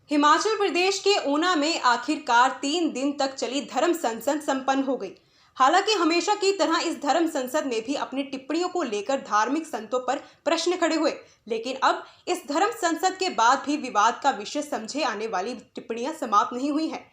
हिमाचल प्रदेश के ऊना में आखिरकार 3 दिन तक चली धर्म संसद संपन्न हो गई। हालांकि हमेशा की तरह इस धर्म संसद में भी अपनी टिप्पणियों को लेकर धार्मिक संतों पर प्रश्न खड़े हुए, लेकिन अब इस धर्म संसद के बाद भी विवाद का विषय समझे आने वाली टिप्पणियां समाप्त नहीं हुई हैं।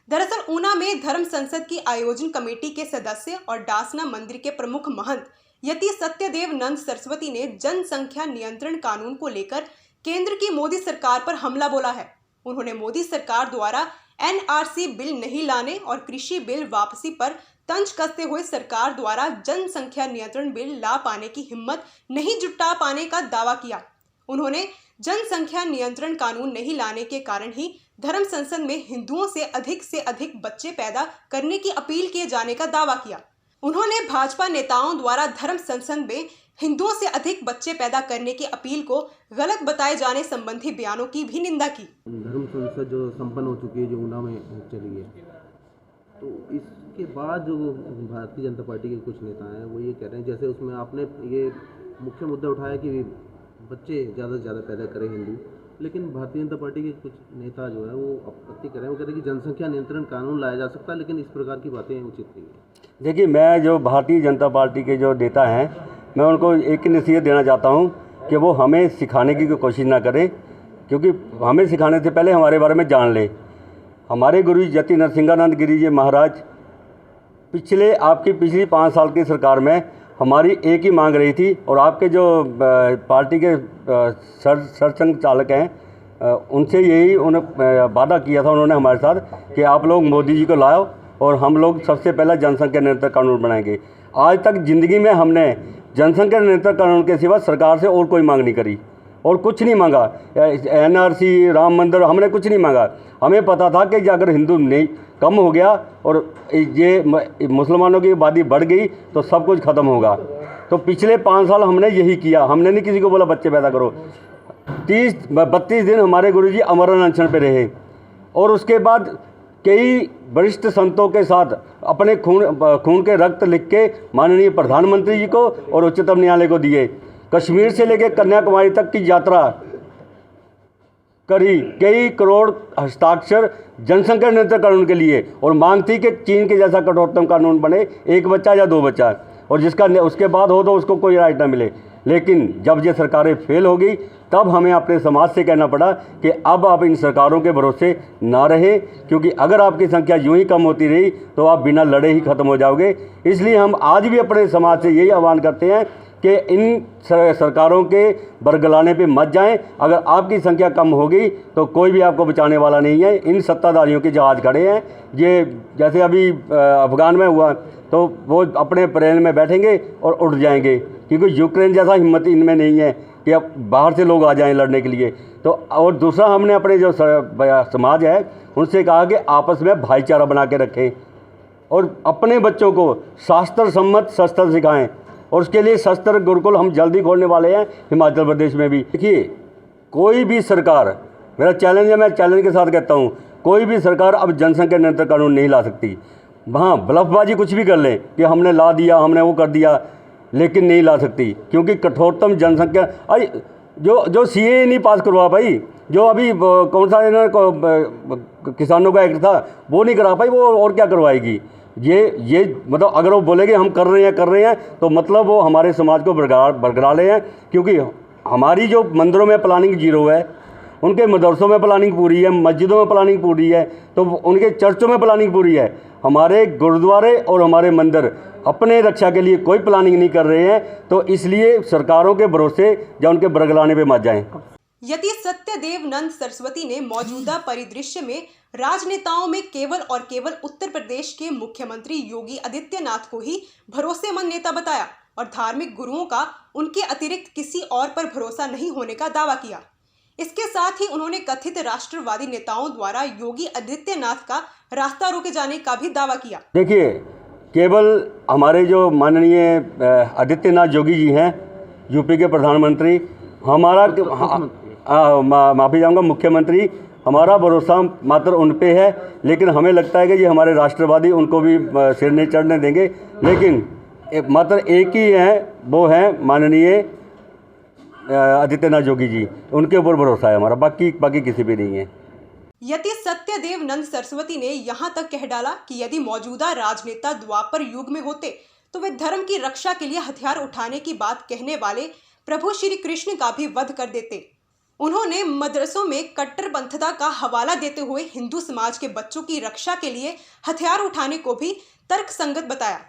दरअसल ऊना में धर्म संसद की आयोजन कमेटी के सदस्य और डासना मंदिर के प्रमुख महंत यति सत्यदेव नंद सरस्वती ने जनसंख्या नियंत्रण कानून को लेकर केंद्र की मोदी सरकार पर हमला बोला है। उन्होंने मोदी सरकार द्वारा एनआरसी बिल नहीं लाने और कृषि बिल वापसी पर तंज कसते हुए सरकार द्वारा जनसंख्या नियंत्रण बिल ला पाने की हिम्मत नहीं जुटा पाने का दावा किया। उन्होंने जनसंख्या नियंत्रण कानून नहीं लाने के कारण ही धर्म संसद में हिंदुओं से अधिक बच्चे पैदा करने की अपील किए जाने का दावा किया। उन्होंने भाजपा नेताओं द्वारा धर्म संसद में हिंदुओं से अधिक बच्चे पैदा करने की अपील को गलत बताए जाने संबंधी बयानों की भी निंदा की। धर्म संसद जो संपन्न हो चुकी है, जो ऊना में चली है, तो इसके बाद जो भारतीय जनता पार्टी के कुछ नेता हैं वो ये कह रहे हैं, जैसे उसमें आपने ये मुख्य मुद्दा उठाया कि बच्चे ज़्यादा से ज़्यादा पैदा करें हिंदू, लेकिन भारतीय जनता पार्टी के कुछ नेता जो है वो आपत्ति कर रहे हैं। वो कह रहे हैं कि जनसंख्या नियंत्रण कानून लाया जा सकता है, लेकिन इस प्रकार की बातें उचित नहीं है। देखिए, मैं जो भारतीय जनता पार्टी के जो नेता हैं, मैं उनको एक नसीहत देना चाहता हूं कि वो हमें सिखाने की कोशिश ना करें, क्योंकि हमें सिखाने से पहले हमारे बारे में जान ले। हमारे गुरु यति नरसिंहानंद गिरी जी महाराज पिछली 5 साल की सरकार में हमारी एक ही मांग रही थी, और आपके जो पार्टी के सरसंघ चालक हैं उनसे यही उन्होंने वादा किया था उन्होंने हमारे साथ कि आप लोग मोदी जी को लाओ और हम लोग सबसे पहले जनसंख्या नियंत्रण कानून बनाएंगे। आज तक ज़िंदगी में हमने जनसंख्या नियंत्रण कानून के सिवा सरकार से और कोई मांग नहीं करी और कुछ नहीं मांगा। एनआरसी, राम मंदिर, हमने कुछ नहीं मांगा। हमें पता था कि अगर हिंदू नहीं कम हो गया और ये मुसलमानों की आबादी बढ़ गई तो सब कुछ ख़त्म होगा। तो पिछले 5 साल हमने यही किया। हमने नहीं किसी को बोला बच्चे पैदा करो। 32 दिन हमारे गुरुजी अमरण अनशन पे रहे, और उसके बाद कई वरिष्ठ संतों के साथ अपने खून के रक्त लिख के माननीय प्रधानमंत्री जी को और उच्चतम न्यायालय को दिए। कश्मीर से लेकर कन्याकुमारी तक की यात्रा करी, कई करोड़ हस्ताक्षर जनसंख्या नियंत्रण कानून के लिए, और मांग थी कि चीन के जैसा कठोरतम कानून बने, 1 बच्चा या 2 बच्चा, और जिसका उसके बाद हो तो उसको कोई राइट ना मिले। लेकिन जब ये सरकारें फेल हो गई तब हमें अपने समाज से कहना पड़ा कि अब आप इन सरकारों के भरोसे ना रहे, क्योंकि अगर आपकी संख्या यूं ही कम होती रही तो आप बिना लड़े ही ख़त्म हो जाओगे। इसलिए हम आज भी अपने समाज से यही आह्वान करते हैं कि इन सरकारों के बरगलाने पे मत जाएं। अगर आपकी संख्या कम होगी तो कोई भी आपको बचाने वाला नहीं है। इन सत्ताधारियों के जहाज़ खड़े हैं। ये जैसे अभी अफ़गान में हुआ तो वो अपने प्लेन में बैठेंगे और उड़ जाएंगे, क्योंकि यूक्रेन जैसा हिम्मत इनमें नहीं है कि अब बाहर से लोग आ जाएं लड़ने के लिए। तो और दूसरा, हमने अपने जो समाज है उनसे कहा कि आपस में भाईचारा बना के रखें और अपने बच्चों को शास्त्र सम्मत शस्त्र सिखाएं, और उसके लिए शस्त्र गुरुकुल हम जल्दी खोलने वाले हैं हिमाचल प्रदेश में भी। देखिए, कोई भी सरकार, मेरा चैलेंज है, मैं चैलेंज के साथ कहता हूँ, कोई भी सरकार अब जनसंख्या नियंत्रण कानून नहीं ला सकती। वहाँ ब्लफबाजी कुछ भी कर लें कि हमने ला दिया, हमने वो कर दिया, लेकिन नहीं ला सकती, क्योंकि कठोरतम जनसंख्या जो सीए नहीं पास करवा पाई, जो अभी कौन सा इन्होंने किसानों का एक्ट था वो नहीं करा पाई, वो और क्या करवाएगी। ये मतलब अगर वो बोलेंगे हम कर रहे हैं तो मतलब वो हमारे समाज को बरगला रहे हैं, क्योंकि हमारी जो मंदिरों में प्लानिंग जीरो है, उनके मदरसों में प्लानिंग पूरी है, मस्जिदों में प्लानिंग पूरी है, तो उनके चर्चों में प्लानिंग पूरी है। हमारे गुरुद्वारे और हमारे मंदिर अपने रक्षा के लिए कोई प्लानिंग नहीं कर रहे हैं। तो इसलिए सरकारों के भरोसे या उनके बरगलाने पे मत जाएं। यति सत्यदेव नंद सरस्वती ने मौजूदा परिदृश्य में राजनेताओं में केवल उत्तर प्रदेश के मुख्यमंत्री योगी आदित्यनाथ को ही भरोसेमंद नेता बताया और धार्मिक गुरुओं का उनके अतिरिक्त किसी और पर भरोसा नहीं होने का दावा किया। इसके साथ ही उन्होंने कथित राष्ट्रवादी नेताओं द्वारा योगी आदित्यनाथ का रास्ता रोके जाने का भी दावा किया। देखिए, केवल हमारे जो माननीय आदित्यनाथ योगी जी हैं, यूपी के प्रधानमंत्री, हमारा माफ़ी चाहूँगा मुख्यमंत्री, हमारा भरोसा मात्र उन पे है। लेकिन हमें लगता है कि ये हमारे राष्ट्रवादी उनको भी सिर नहीं चढ़ने देंगे। लेकिन मात्र एक ही हैं, वो हैं माननीय आदित्यनाथ योगी जी, उनके ऊपर भरोसा है हमारा, बाकी किसी भी नहीं है। यति सत्यदेव नंद सरस्वती ने यहाँ तक कह डाला कि यदि मौजूदा राजनेता द्वापर युग में होते तो वे धर्म की रक्षा के लिए हथियार उठाने की बात कहने वाले प्रभु श्री कृष्ण का भी वध कर देते। उन्होंने मदरसों में कट्टरपंथता का हवाला देते हुए हिंदू समाज के बच्चों की रक्षा के लिए हथियार उठाने को भी तर्कसंगत बताया।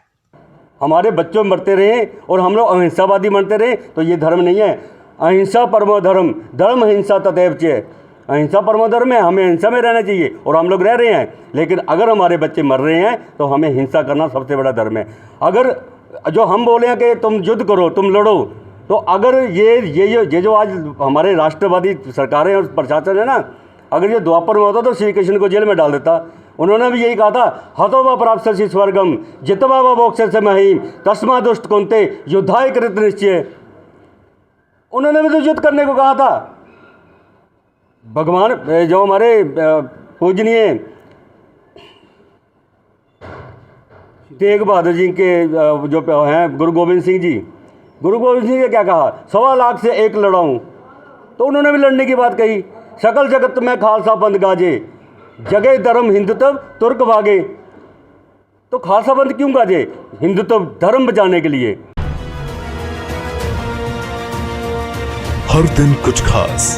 हमारे बच्चों मरते रहे और हम लोग अहिंसावादी बनते रहे तो ये धर्म नहीं है। अहिंसा परमो धर्म, धर्म हिंसा तथैव च। अहिंसा परमो धर्म है, हमें हिंसा में रहना चाहिए और हम लोग रह रहे हैं। लेकिन अगर हमारे बच्चे मर रहे हैं तो हमें हिंसा करना सबसे बड़ा धर्म है। अगर जो हम बोले हैं कि तुम युद्ध करो, तुम लड़ो, तो अगर ये जो आज हमारे राष्ट्रवादी सरकारें और प्रशासन है ना, अगर ये द्वापर में होता तो श्री कृष्ण को जेल में डाल देता। उन्होंने भी यही कहा था, हतो व प्राप्स्यसि स्वर्गम जित्वा व मोक्षस्य महीम तस्मा दुष्ट कुंते युद्धाय कृत निश्चय। उन्होंने भी तो युद्ध करने को कहा था। भगवान जो हमारे पूजनीय तेग बहादुर जी के जो हैं गुरु गोविंद सिंह जी, गुरु गोविंद सिंह ने क्या कहा, 1.25 लाख से एक लड़ाऊं, तो उन्होंने भी लड़ने की बात कही। सकल जगत में खालसा पंथ गाजे, जगह धर्म हिंदुत्व तुर्क भागे। तो खालसा पंथ क्यों गाजे? हिंदुत्व धर्म बचाने के लिए। हर दिन कुछ खास